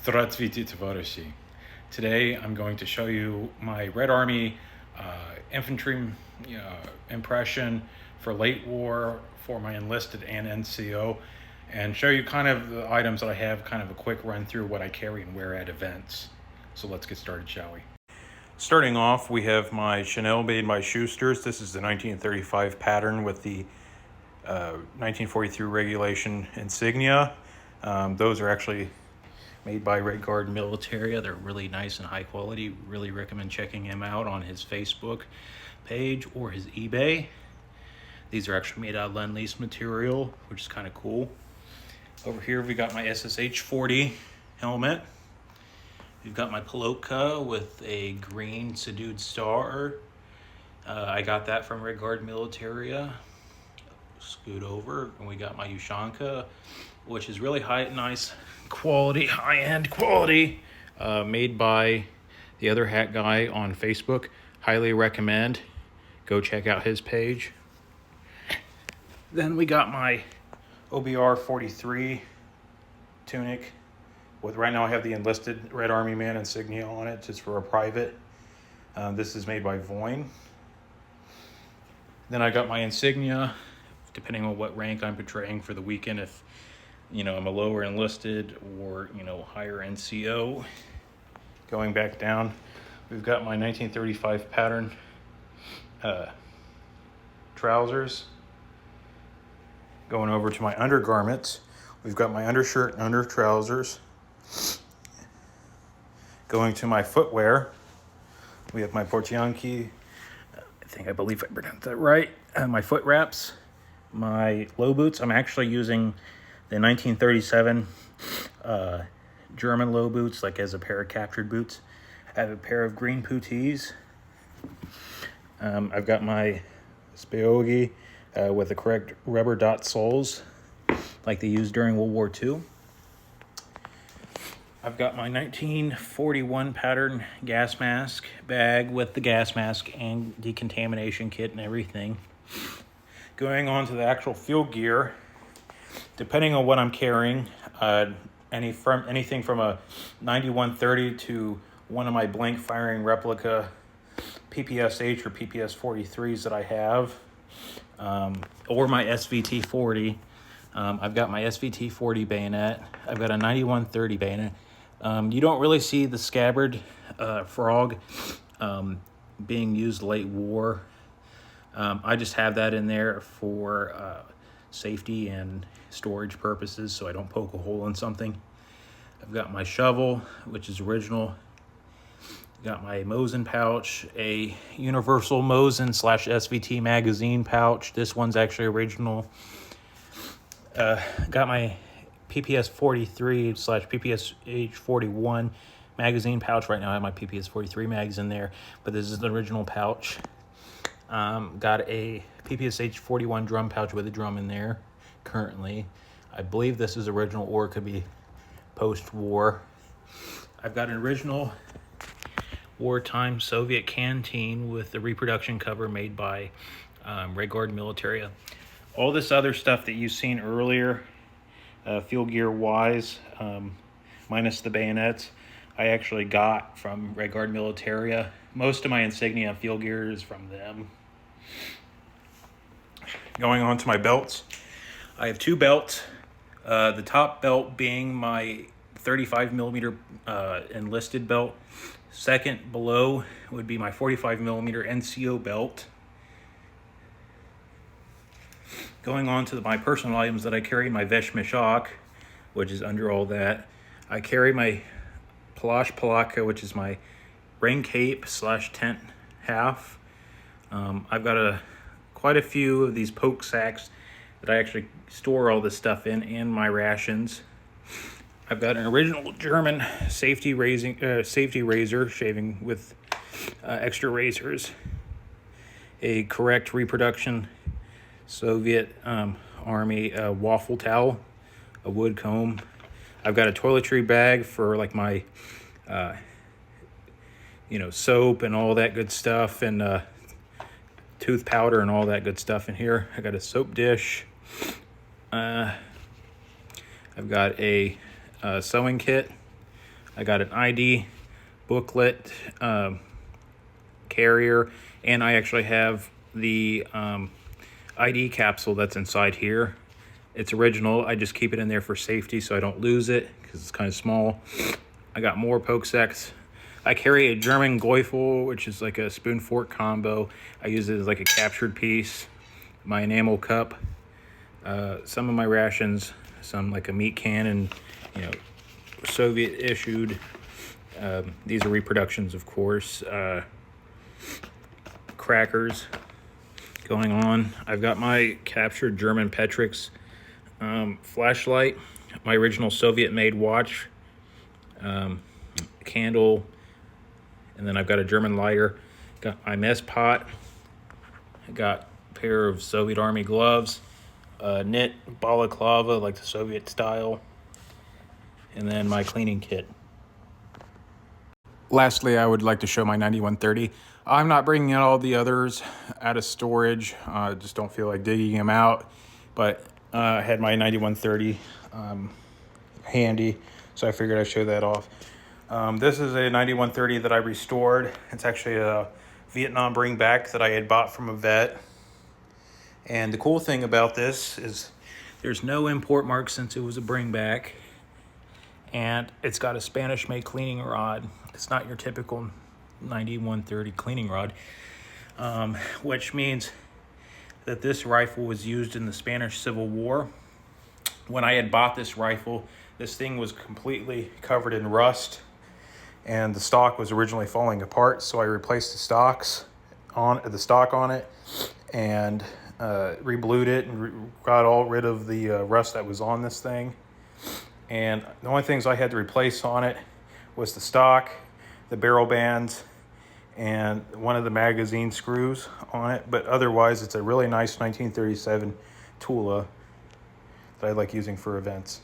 Здравствуйте, товарищи. Today I'm going to show you my Red Army infantry impression for late war for my enlisted and NCO, and show you kind of the items that I have, kind of a quick run through what I carry and wear at events. So let's get started, shall we? Starting off, we have my Chanel made by Schuster's. This is the 1935 pattern with the 1943 regulation insignia. Those are actually made by Red Guard Militaria. They're really nice and high quality. Really recommend checking him out on his Facebook page or his eBay. These are actually made out of Lend-Lease material, which is kind of cool. Over here we got my SSH 40 helmet. We've got my Polotka with a green subdued star. I got that from Red Guard Militaria. Scoot over, and we got my Ushanka, which is really nice quality, high-end quality, made by the other hat guy on Facebook. Highly recommend. Go check out his page. Then we got my OBR 43 tunic. Right now I have the enlisted Red Army man insignia on it, just for a private. This is made by Voin. Then I got my insignia, depending on what rank I'm portraying for the weekend. If I'm a lower enlisted or higher NCO. Going back down, we've got my 1935 pattern trousers. Going over to my undergarments, we've got my undershirt and under trousers. Going to my footwear, we have my Portianchi, I believe I pronounced that right, my foot wraps, my low boots. I'm actually using the 1937 German low boots, like as a pair of captured boots. I have a pair of green puttees. I've got my Speogi with the correct rubber dot soles, like they used during World War II. I've got my 1941 pattern gas mask bag with the gas mask and decontamination kit and everything. Going on to the actual field gear, depending on what I'm carrying, anything from a 9130 to one of my blank firing replica PPSH or PPS 43s that I have, or my SVT 40. I've got my SVT 40 bayonet. I've got a 9130 bayonet. You don't really see the scabbard frog being used late war. I just have that in there for safety and storage purposes, so I don't poke a hole in something. I've got my shovel, which is original. Got my Mosin pouch, a universal Mosin / SVT magazine pouch. This one's actually original. Got my PPS 43 / PPS 41 magazine pouch. Right now I have my PPS 43 mags in there, but this is the original pouch. Got a PPSH 41 drum pouch with a drum in there currently. I believe this is original, or it could be post-war. I've got an original wartime Soviet canteen with the reproduction cover made by Red Guard Militaria. All this other stuff that you've seen earlier, field gear wise, minus the bayonets, I actually got from Red Guard Militaria. Most of my insignia and field gear is from them. Going on to my belts, I have two belts. The top belt being my 35 millimeter enlisted belt. Second below would be my 45 millimeter NCO belt. Going on to my personal items that I carry, my Veshmishak, which is under all that. I carry my Palash Palaka, which is my rain cape / tent half. I've got quite a few of these poke sacks that I actually store all this stuff in, and my rations. I've got an original German safety razor, shaving with extra razors. A correct reproduction Soviet Army waffle towel, a wood comb. I've got a toiletry bag for like my soap and all that good stuff, and tooth powder and all that good stuff in here. I got a soap dish. I've got a sewing kit I got an ID booklet, carrier, and I actually have the ID capsule that's inside here. It's original. I just keep it in there for safety so I don't lose it because it's kind of small. I got more poke sets. I carry a German Geufel, which is like a spoon fork combo. I use it as like a captured piece. My enamel cup, some of my rations, some like a meat can, and Soviet issued. These are reproductions, of course. Crackers going on. I've got my captured German Petrix flashlight, my original Soviet-made watch, candle, and then I've got a German lighter. Got my mess pot. I got a pair of Soviet Army gloves, knit balaclava like the Soviet style, and then my cleaning kit. Lastly, I would like to show my 9130. I'm not bringing out all the others out of storage. Just don't feel like digging them out. But I had my 9130 handy, so I figured I'd show that off. This is a 9130 that I restored. It's actually a Vietnam bring back that I had bought from a vet. And the cool thing about this is there's no import mark since it was a bring back. And it's got a Spanish-made cleaning rod. It's not your typical 9130 cleaning rod, which means that this rifle was used in the Spanish Civil War. When I had bought this rifle, this thing was completely covered in rust, and the stock was originally falling apart, so I replaced the stock on it, and reblued it and got all rid of the rust that was on this thing. And the only things I had to replace on it was the stock, the barrel bands, and one of the magazine screws on it. But otherwise, it's a really nice 1937 Tula that I like using for events.